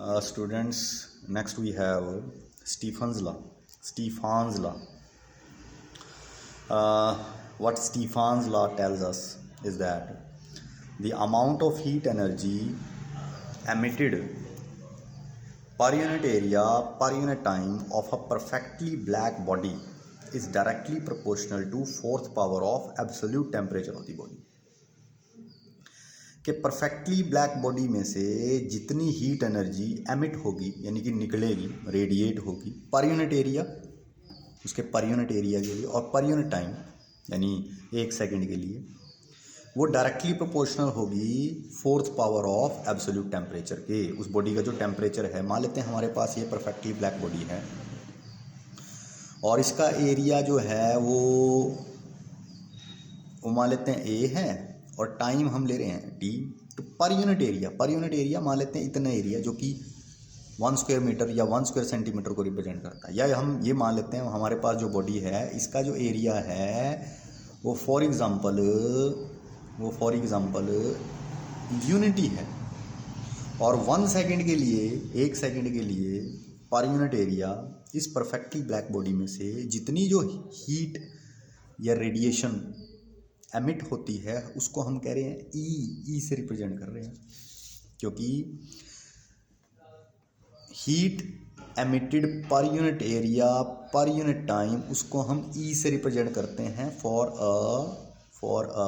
Students, next we have Stephen's law. Stephen's law. What Stephen's law tells us is that the amount of heat energy emitted per unit area per unit time of a perfectly black body is directly proportional to fourth power of absolute temperature of the body. कि perfectly black body में से जितनी heat energy emit होगी यानी कि निकलेगी, radiate होगी पर यूनिट एरिया, उसके पर यूनिट एरिया के लिए और पर यूनिट टाइम यानी 1 सेकंड के लिए, वो डायरेक्टली प्रोपोर्शनल होगी fourth power of absolute temperature के। उस बॉडी का जो टेम्परेचर है, मान लेते हैं हमारे पास ये परफेक्टली ब्लैक बॉडी है और इसका एरिया जो है वो मान लेते हैं ए है और टाइम हम ले रहे हैं टी। तो पर यूनिट एरिया मान लेते हैं इतना एरिया जो कि 1 स्क्वायर मीटर या 1 स्क्वायर सेंटीमीटर को रिप्रेजेंट करता है। या हम ये मान लेते हैं हमारे पास जो बॉडी है इसका जो एरिया है वो फॉर एग्ज़ाम्पल यूनिटी है और 1 सेकंड के लिए, 1 सेकंड के लिए पर यूनिट एरिया इस परफेक्टली ब्लैक बॉडी में से जितनी जो हीट या रेडिएशन एमिट होती है उसको हम कह रहे हैं ई से रिप्रेजेंट कर रहे हैं, क्योंकि heat emitted per unit area per unit time उसको हम ई से रिप्रेजेंट करते हैं for a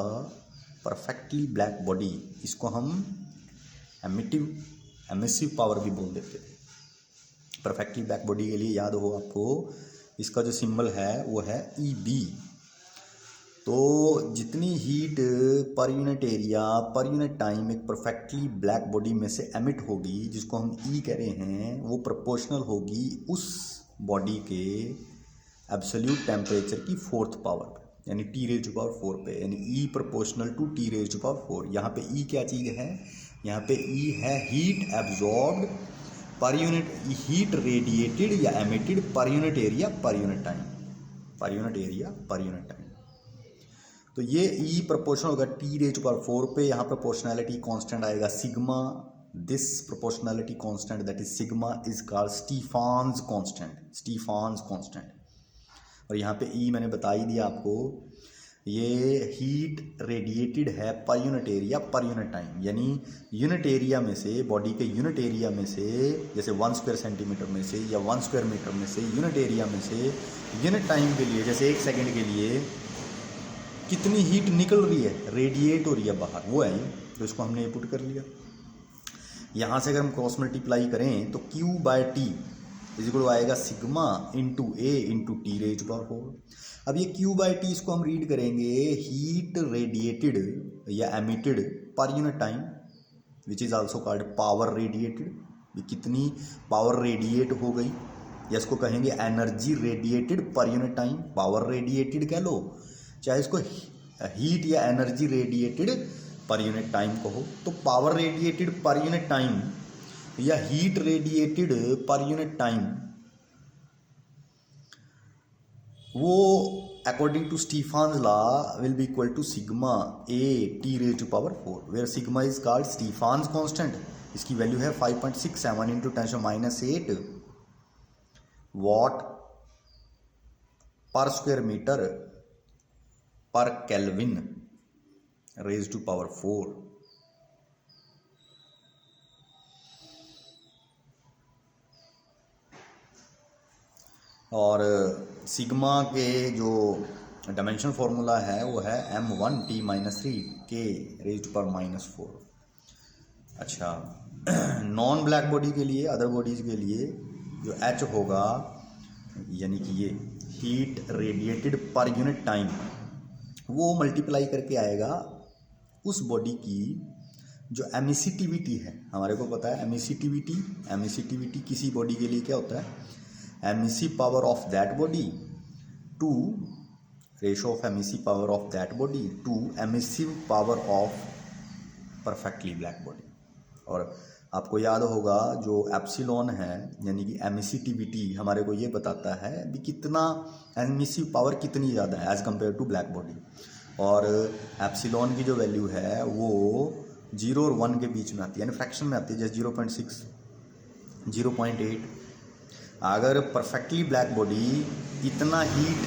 perfectly black body. इसको हम एमिसिव पावर भी बोल देते थे। परफेक्टली ब्लैक बॉडी के लिए याद हो आपको, इसका जो सिंबल है वो है ई बी। तो जितनी हीट पर unit area per unit time एक परफेक्टली ब्लैक बॉडी में से एमिट होगी, जिसको हम ई कह रहे हैं, वो प्रोपोर्शनल होगी उस बॉडी के एब्सोल्यूट टेम्परेचर की फोर्थ पावर पे, यानी टी रेज़ टू पावर 4 पे, यानी E proportional to T raise to power 4। यहाँ पे ई क्या चीज़ है? यहाँ पे ई है heat absorbed per unit, heat radiated या emitted per unit area per unit time, per unit area per unit time. तो ये ई प्रोपोर्शनल होगा टी रेज़ टू पावर 4 पे। यहाँ प्रोपोर्शनैलिटी कांस्टेंट आएगा sigma. This proportionality constant that is sigma is called Stefan's constant. और यहाँ पे ई मैंने बता ही दिया आपको, ये हीट रेडिएटेड है पर unit area per unit time, यानी यूनिट एरिया में से, बॉडी के यूनिट एरिया में से, जैसे 1 स्क्वायर सेंटीमीटर में से या 1 स्क्वायर मीटर में से, यूनिट एरिया में से यूनिट टाइम के लिए, जैसे 1 सेकेंड के लिए कितनी हीट निकल रही है, रेडिएट हो रही है बाहर, वो है। तो इसको हमने ये पुट कर लिया। यहाँ से अगर हम क्रॉस मल्टीप्लाई करें तो Q by T is equal आएगा sigma into A into T raise to power 4। अब ये Q बाय टी इसको हम रीड करेंगे हीट रेडिएटेड या emitted per unit time which is also called power radiated. कितनी पावर रेडिएट हो गई, या इसको कहेंगे energy radiated per unit time, power radiated कह लो, चाहे इसको हीट या energy radiated per unit time कहो। तो power radiated per unit time या heat radiated per unit time, वो according to Stefan's law will be equal to sigma A T raise to power 4, where sigma is called Stefan's constant. इसकी value है 5.67 into 10⁻⁸ watt per square metre per kelvin raise to power 4। और sigma के जो dimension formula है वो है m1t-3 k rays to power -4। अच्छा, non black body के लिए, अदर बॉडीज़ के लिए जो h होगा, यानी कि ये heat radiated per unit time, वो मल्टीप्लाई करके आएगा उस बॉडी की जो एमिसिटिविटी है। हमारे को पता है एमिसिटिविटी किसी बॉडी के लिए क्या होता है, emissive power of that body to ratio of emissive power of that body to emissive power of perfectly black body. और आपको याद होगा जो एप्सिलॉन है, यानी कि एमिसिटिविटी, हमारे को ये बताता है कि कितना एमिसिव पावर कितनी ज़्यादा है as compare to black body. और एप्सिलॉन की जो वैल्यू है वो 0 और 1 के बीच में आती है, यानी फ्रैक्शन में आती है, जैसे 0.6 0.8। अगर परफेक्टली ब्लैक बॉडी इतना हीट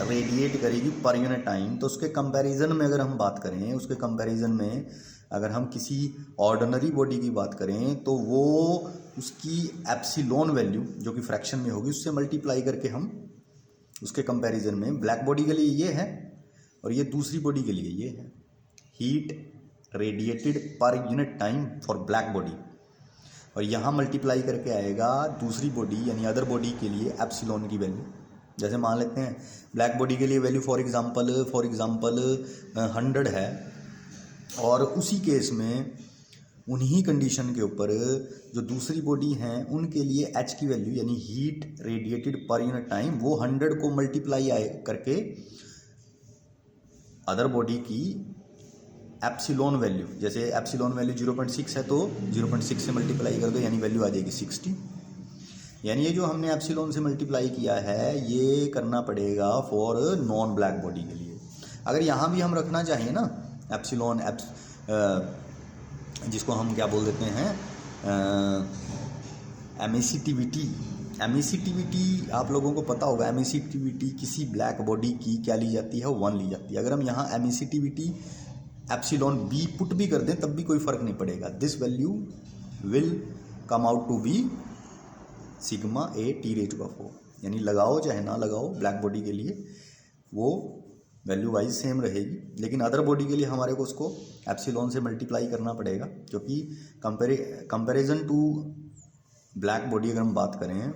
रेडिएट करेगी पर यूनिट टाइम, तो उसके कंपैरिजन में अगर हम बात करें, उसके कंपैरिजन में अगर हम किसी ऑर्डिनरी बॉडी की बात करें, तो वो उसकी एप्सिलॉन वैल्यू जो कि फ्रैक्शन में होगी उससे मल्टीप्लाई करके हम उसके कंपैरिजन में, ब्लैक बॉडी के लिए ये है और ये दूसरी बॉडी के लिए ये है, heat radiated per unit time for black body, और यहाँ मल्टीप्लाई करके आएगा दूसरी बॉडी यानी अदर बॉडी के लिए एप्सिलॉन की वैल्यू। जैसे मान लेते हैं ब्लैक बॉडी के लिए वैल्यू फॉर एग्जांपल 100 है, और उसी केस में उन्हीं कंडीशन के ऊपर जो दूसरी बॉडी हैं उनके लिए एच की वैल्यू यानी heat radiated per unit time वो 100 को मल्टीप्लाई करके अदर बॉडी की एप्सिलॉन वैल्यू, जैसे एप्सिलॉन वैल्यू 0.6 है तो 0.6 से मल्टीप्लाई कर दो यानी वैल्यू आ जाएगी 60। यानी ये जो हमने एप्सिलॉन से मल्टीप्लाई किया है ये करना पड़ेगा फॉर नॉन ब्लैक बॉडी के लिए। अगर यहाँ भी हम रखना चाहिए ना एप्सिलॉन जिसको हम क्या बोल देते हैं एमिसिटिविटी आप लोगों को पता होगा। एमिसिटिविटी किसी ब्लैक बॉडी की क्या ली जाती है, 1 ली जाती है। अगर हम यहाँ एमिसिटिविटी एप्सिलॉन बी पुट भी कर दें तब भी कोई फ़र्क नहीं पड़ेगा। This value will come out to be sigma A T raise का 4, यानी लगाओ चाहे ना लगाओ ब्लैक बॉडी के लिए वो वैल्यू वाइज सेम रहेगी, लेकिन अदर बॉडी के लिए हमारे को उसको एप्सिलॉन से मल्टीप्लाई करना पड़ेगा, क्योंकि कंपैरिजन टू ब्लैक बॉडी अगर हम बात करें,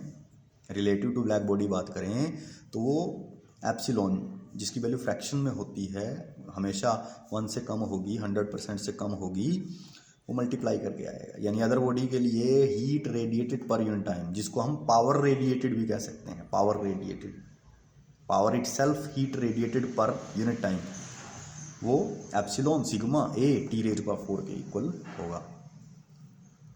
रिलेटिव टू ब्लैक बॉडी बात करें, तो वो एप्सिलॉन जिसकी वैल्यू फ्रैक्शन में होती है हमेशा 1 से कम होगी, 100% से कम होगी, वो मल्टीप्लाई करके आएगा। यानी अदर बॉडी के लिए heat radiated per unit time, जिसको हम पावर रेडिएटेड भी कह सकते हैं, power itself heat radiated per unit time, वो epsilon sigma A T raise का 4 के इक्वल होगा।